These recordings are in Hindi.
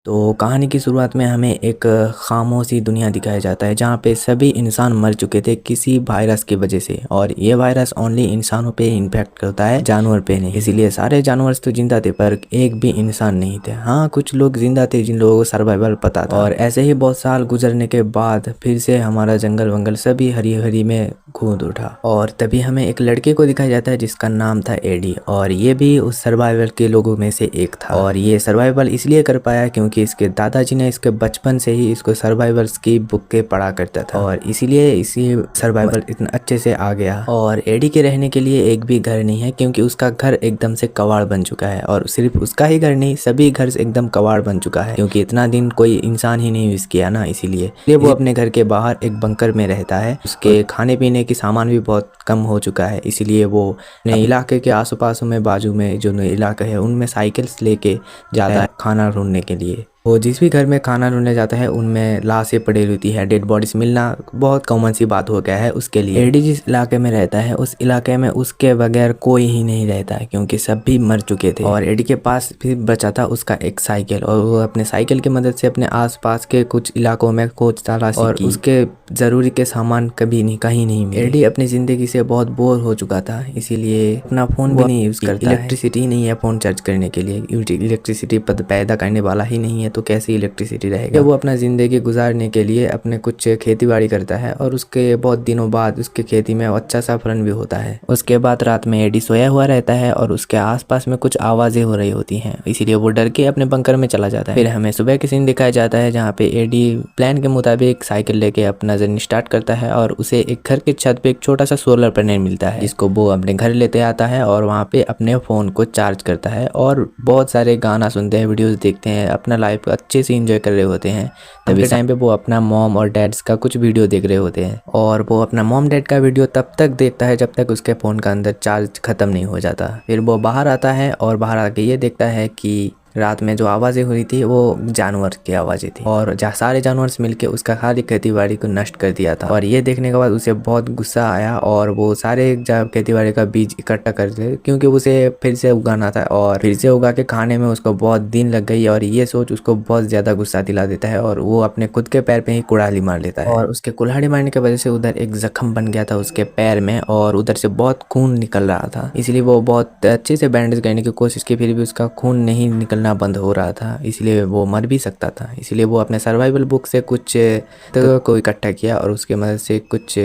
तो कहानी की शुरुआत में हमें एक खामोशी दुनिया दिखाया जाता है जहाँ पे सभी इंसान मर चुके थे किसी वायरस की वजह से। और ये वायरस ओनली इंसानों पे इम्पैक्ट करता है, जानवर पे नहीं। इसीलिए सारे जानवर तो जिंदा थे पर एक भी इंसान नहीं थे। हाँ, कुछ लोग जिंदा थे जिन लोगों को सर्वाइवल पता था। और ऐसे ही बहुत साल गुजरने के बाद फिर से हमारा जंगल वंगल सभी हरी हरी में गूंज उठा। और तभी हमें एक लड़के को दिखाया जाता है जिसका नाम था एडी, और ये भी उस सर्वाइवल के लोगों में से एक था। और ये सर्वाइवल इसलिए कर पाया क्योंकि इसके दादाजी ने इसके बचपन से ही इसको सर्वाइवल्स की बुक के पढ़ा करता था, और इसीलिए इसी सर्वाइवल इतना अच्छे से आ गया। और एडी के रहने के लिए एक भी घर नहीं है क्योंकि उसका घर एकदम से कबाड़ बन चुका है। और सिर्फ उसका ही घर नहीं, सभी घर से एकदम कबाड़ बन चुका है क्योंकि इतना दिन कोई इंसान ही नहीं यूज किया ना, इसीलिए वो अपने घर के बाहर एक बंकर में रहता है। उसके खाने पीने की सामान भी बहुत कम हो चुका है, इसीलिए वो अपने इलाके के आस पास में बाजू में जो इलाका है उनमें साइकिल्स लेके जाता है खाना ढूंढने के लिए। वो जिस भी घर में खाना ढूंढने जाता है उनमें लाशें पड़ी रहती है, डेड बॉडीज मिलना बहुत कॉमन सी बात हो गया है उसके लिए। एडी जिस इलाके में रहता है उस इलाके में उसके बगैर कोई ही नहीं रहता है क्योंकि सब भी मर चुके थे। और एडी के पास भी बचा था उसका एक साइकिल, और वो अपने साइकिल की मदद से अपने आसपास के कुछ इलाकों में खोज तलाशी और उसके जरूरी के सामान कभी नहीं कहीं नहीं मिले। एडी अपनी जिंदगी से बहुत बोर हो चुका था, इसीलिए अपना फोन भी नहीं यूज करता। इलेक्ट्रिसिटी नहीं है फोन चार्ज करने के लिए, इलेक्ट्रिसिटी पैदा करने वाला ही नहीं है तो कैसे इलेक्ट्रिसिटी रहेगा। वो अपना जिंदगी गुजारने के लिए अपने कुछ खेती बाड़ी करता है और उसके बहुत दिनों बाद उसके खेती में अच्छा सा फलन भी होता है। उसके बाद रात में एडी सोया हुआ रहता है और उसके आसपास में कुछ आवाजें हो रही होती हैं, इसीलिए वो डर के अपने बंकर में चला जाता है। फिर हमें सुबह की सीन दिखाया जाता है जहाँ पे एडी प्लान के मुताबिक साइकिल लेके अपना जर्नी स्टार्ट करता है और उसे एक घर की छत पे एक छोटा सा सोलर पैनल मिलता है जिसको वो अपने घर लेते आता है और वहाँ पे अपने फोन को चार्ज करता है और बहुत सारे गाना सुनते हैं, वीडियोस देखते हैं, अपना लाइफ अच्छे से एंजॉय कर रहे होते हैं। तभी टाइम पे वो अपना मॉम और डैड्स का कुछ वीडियो देख रहे होते हैं, और वो अपना मॉम डैड का वीडियो तब तक देखता है जब तक उसके फ़ोन का अंदर चार्ज खत्म नहीं हो जाता। फिर वो बाहर आता है और बाहर आके ये देखता है कि रात में जो आवाज़ें हो रही थी वो जानवर की आवाज़ें थी, और सारे जानवर मिलके उसका सारी खेती बाड़ी को नष्ट कर दिया था। और ये देखने के बाद उसे बहुत गुस्सा आया और वो सारे खेती बाड़ी का बीज इकट्ठा कर दिए क्योंकि उसे फिर से उगाना था, और फिर से उगा के खाने में उसको बहुत दिन लग गई। और ये सोच उसको बहुत ज़्यादा गुस्सा दिला देता है और वो अपने खुद के पैर पे ही कुल्हाड़ी मार लेता है, और उसके कुल्हाड़ी मारने की वजह से उधर एक जख्म बन गया था उसके पैर में और उधर से बहुत खून निकल रहा था। इसलिए वो बहुत अच्छे से बैंडेज करने की कोशिश की, फिर भी उसका खून नहीं निकलना बंद हो रहा था, इसलिए वो मर भी सकता था। इसलिए वो अपने सर्वाइवल बुक से कुछ को इकट्ठा किया और उसके मदद से कुछ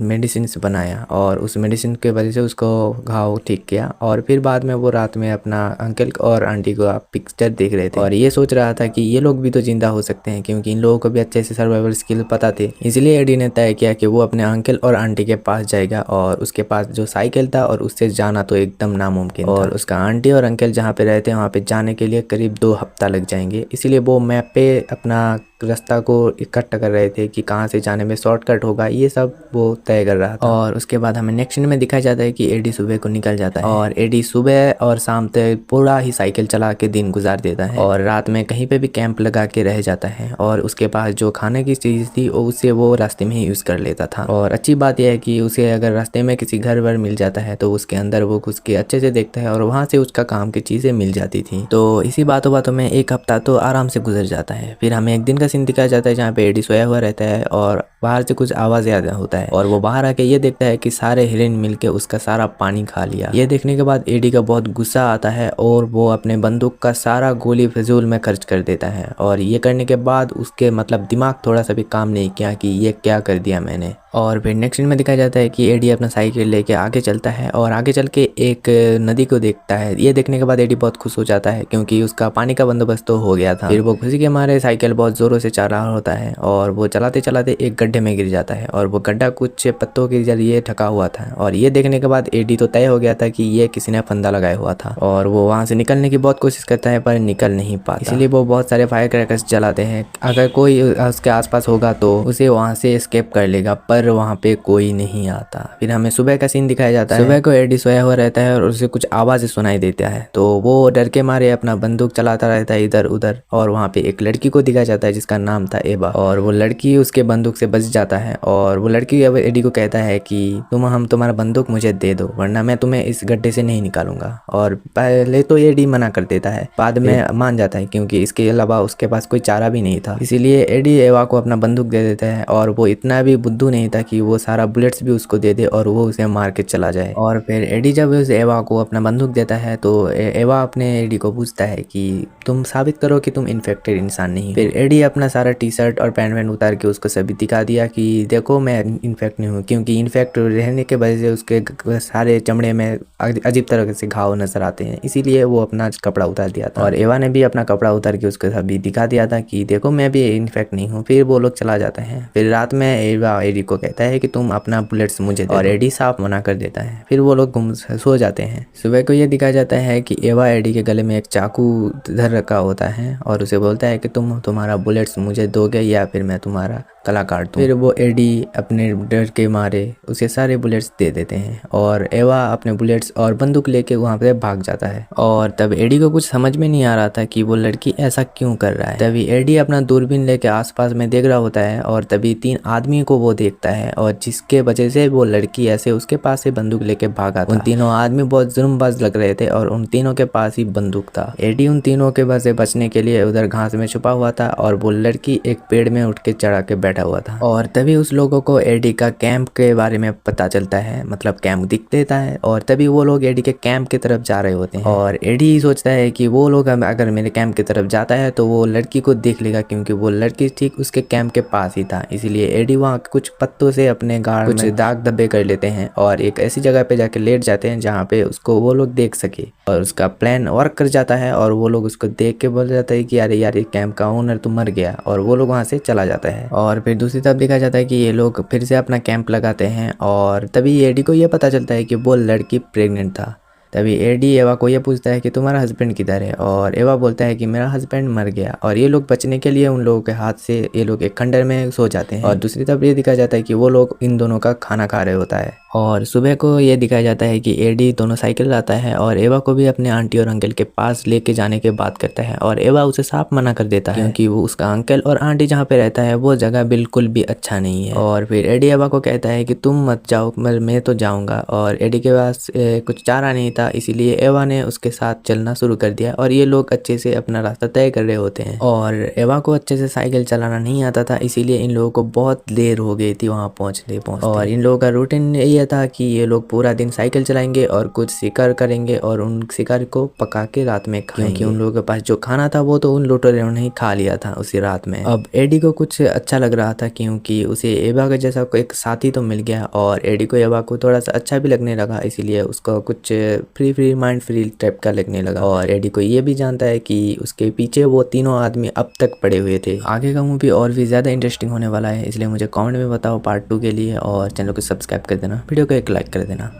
मेडिसिन बनाया और उस मेडिसिन के वजह से उसको घाव ठीक किया। और फिर बाद में वो रात में अपना अंकल और आंटी को पिक्चर देख रहे थे और ये सोच रहा था कि ये लोग भी तो जिंदा हो सकते हैं क्योंकि इन लोगों को भी अच्छे से सर्वाइवल स्किल पता थे। इसलिए एडी ने तय किया कि वो अपने अंकल और आंटी के पास जाएगा, और उसके पास जो साइकिल था और उससे जाना तो एकदम नामुमकिन था। और उसका आंटी और अंकल जहाँ पे रहते हैं वहाँ पे जाने के लिए करीब 2 हफ्ता लग जाएंगे, इसीलिए वो मैप पे अपना रास्ता को इकट्ठा कर रहे थे कि कहाँ से जाने में शॉर्टकट होगा, ये सब वो तय कर रहा था। और उसके बाद हमें नेक्स्ट सीन में दिखाया जाता है कि एडी सुबह को निकल जाता है और एडी सुबह और शाम तक पूरा ही साइकिल चला के दिन गुजार देता है और रात में कहीं पे भी कैंप लगा के रह जाता है। और उसके पास जो खाने की चीज थी उसे वो रास्ते में ही यूज कर लेता था। और अच्छी बात यह है कि उसे अगर रास्ते में किसी घर वर मिल जाता है तो उसके अंदर वो घुस के अच्छे से देखता है और वहाँ से उसका काम की चीजें मिल जाती थी। तो इसी बातों बातों में 1 हफ्ता तो आराम से गुजर जाता है। फिर हमें एक दिन का सीन दिखाया जाता है जहाँ पे एडी सोया हुआ रहता है और बाहर से कुछ आवाज याद होता है और वो बाहर आके ये देखता है कि सारे हिरन मिलके उसका सारा पानी खा लिया। ये देखने के बाद एडी का बहुत गुस्सा आता है और वो अपने बंदूक का सारा गोली फिजूल में खर्च कर देता है। और ये करने के बाद उसके दिमाग थोड़ा सा भी काम नहीं किया कि ये क्या कर दिया मैंने। और फिर नेक्स्ट सीन में दिखाया जाता है कि एडी अपना साइकिल लेके आगे चलता है और आगे चल के एक नदी को देखता है। ये देखने के बाद एडी बहुत खुश हो जाता है क्योंकि उसका पानी का बंदोबस्त तो हो गया था। फिर वो खुशी के मारे साइकिल बहुत जोरों से चला रहा होता है और वो चलाते चलाते एक गड्ढे में गिर जाता है और वो गड्ढा कुछ पत्तों के जरिए ढका हुआ था। और ये देखने के बाद एडी तो तय हो गया था कि ये किसी ने फंदा लगाया हुआ था और वो वहाँ से निकलने की बहुत कोशिश करता है पर निकल नहीं पाता। इसलिए वो बहुत सारे फायर क्रैकर्स जलाते हैं, अगर कोई उसके आसपास होगा तो उसे वहाँ से एस्केप कर लेगा, पर वहाँ पे कोई नहीं आता। फिर हमें सुबह का सीन दिखाया जाता है। सुबह को एडी सोया हुआ रहता रहता है और उसे कुछ आवाज़ सुनाई देता है, तो वो डर के मारे अपना बंदूक चलाता रहता है इधर उधर। और वहाँ पे एक लड़की को दिखाया जाता है जिसका नाम था एवा, और वो लड़की उसके बंदूक से बच जाता है। और वो लड़की अब एडी को कहता है कि तुम्हारा बंदूक मुझे दे दो, वरना मैं तुम्हें इस गड्ढे से नहीं निकालूंगा। और पहले तो एडी मना कर देता है, बाद में मान जाता है क्योंकि इसके अलावा उसके पास कोई चारा भी नहीं था। इसीलिए एडी एवा को अपना बंदूक दे देता है, और वो इतना भी बुद्धू नहीं था कि वो सारा बुलेट्स भी उसको दे दे और वो उसे मार के चला जाए। और फिर एडी जब उस एवा को अपना बंदूक देता है तो एवा अपने एडी को पूछता है कि तुम साबित करो कि तुम इन्फेक्टेड इंसान नहीं। फिर एडी अपना सारा टी शर्ट और पैंट वैंट उतार के उसको सभी दिखा दिया कि देखो मैं इन्फेक्ट नहीं हूँ, क्योंकि इन्फेक्ट रहने के वजह से उसके सारे चमड़े में अजीब तरह से घाव नजर आते हैं, इसीलिए वो अपना कपड़ा उतार दिया था। और एवा ने भी अपना कपड़ा उतार के उसको सभी दिखा दिया था कि देखो मैं भी इन्फेक्ट नहीं हूँ। फिर वो लोग चला जाता है। फिर रात में एवा एडी को कहता है कि तुम अपना बुलेट्स मुझे दे, और एडी साफ मना कर देता है। फिर वो लोग सो जाते हैं। सुबह को ये दिखाया जाता है कि एवा एडी के गले में एक चाकू धर रखा होता है और उसे बोलता है कि तुम्हारा बुलेट्स मुझे दोगे या फिर मैं तुम्हारा गला काट दूं। फिर वो एडी अपने डर के मारे उसे सारे बुलेट्स दे देते हैं, और एवा अपने बुलेट्स और बंदूक लेके वहाँ पे भाग जाता है। और तब एडी को कुछ समझ में नहीं आ रहा था कि वो लड़की ऐसा क्यों कर रहा है। तभी एडी अपना दूरबीन लेके आसपास में देख रहा होता है, और तभी 3 आदमी को वो देखता है, और जिसके वजह से वो लड़की ऐसे उसके पास से बंदूक लेके भागा था। उन तीनों आदमी बहुत जुर्मबाज लग रहे थे और उन तीनों के पास ही बंदूक था। एडी उन तीनों के वजह से बचने के लिए उधर घास में छुपा हुआ था, और वो लड़की एक पेड़ में उठ के चढ़ा के बैठा हुआ था। और तभी उस लोगों को एडी का कैंप के बारे में पता चलता है, मतलब कैंप दिख देता है, और तभी वो लोग एडी के कैंप की तरफ जा रहे होते हैं। और एडी सोचता है कि वो लोग अगर मेरे कैंप की तरफ जाता है तो वो लड़की को देख लेगा, क्योंकि वो लड़की ठीक उसके कैंप के पास ही था। इसीलिए एडी वहाँ कुछ पत्तों से अपने गाढ़ कुछ दाग धब्बे कर लेते हैं और एक ऐसी जगह पे जाके लेट जाते हैं जहाँ पे उसको वो लोग देख सके। और उसका प्लान वर्क कर जाता है, और वो लोग उसको देख के बोल जाता है कि अरे यार ये कैंप का ओनर तो मर गया, और वो लोग वहाँ से चला जाता है। और फिर दूसरी तरफ देखा जाता है कि ये लोग फिर से अपना कैंप लगाते हैं, और तभी एडी को ये पता चलता है कि वो लड़की प्रेग्नेंट था। तभी एडी एवा को ये पूछता है कि तुम्हारा हस्बैंड किधर है, और एवा बोलता है कि मेरा हस्बैंड मर गया। और ये लोग बचने के लिए उन लोगों के हाथ से ये लोग एक खंडर में सो जाते हैं। और दूसरी तरफ ये दिखाया जाता है कि वो लोग इन दोनों का खाना खा रहे होता है। और सुबह को ये दिखाया जाता है कि एडी दोनों साइकिल लाता है और एवा को भी अपने आंटी और अंकल के पास लेके जाने के बात करता है, और एवा उसे साफ मना कर देता है क्योंकि वो उसका अंकल और आंटी जहाँ पे रहता है वो जगह बिल्कुल भी अच्छा नहीं है। और फिर एडी एवा को कहता है कि तुम मत जाओ, मैं तो जाऊंगा। और एडी के पास कुछ चारा नहीं था, इसीलिए एवा ने उसके साथ चलना शुरू कर दिया, और ये लोग अच्छे से अपना रास्ता तय कर रहे होते हैं। और एवा को अच्छे से साइकिल चलाना नहीं आता था, इसीलिए इन लोगों को बहुत देर हो गई थी वहाँ पहुँचते। और इन लोगों का रूटीन ये था कि ये लोग पूरा दिन साइकिल चलाएंगे और कुछ शिकार करेंगे, और उन शिकार को पका के रात में खाएंगे, क्योंकि उन लोगों के पास जो खाना था वो तो उन लुटेरों ने ही खा लिया था उसी रात में। अब एडी को कुछ अच्छा लग रहा था क्योंकि उसे एवा का जैसा एक साथी तो मिल गया, और एडी को एवा को थोड़ा सा अच्छा भी लगने लगा, इसीलिए उसको कुछ फ्री माइंड फ्री टाइप का लगने लगा। और एडी को ये भी जानता है कि उसके पीछे वो तीनों आदमी अब तक पड़े हुए थे। आगे का मूवी और भी ज्यादा इंटरेस्टिंग होने वाला है, इसलिए मुझे कमेंट में बताओ पार्ट 2 के लिए, और चैनल को सब्सक्राइब कर देना, वीडियो को एक लाइक कर देना।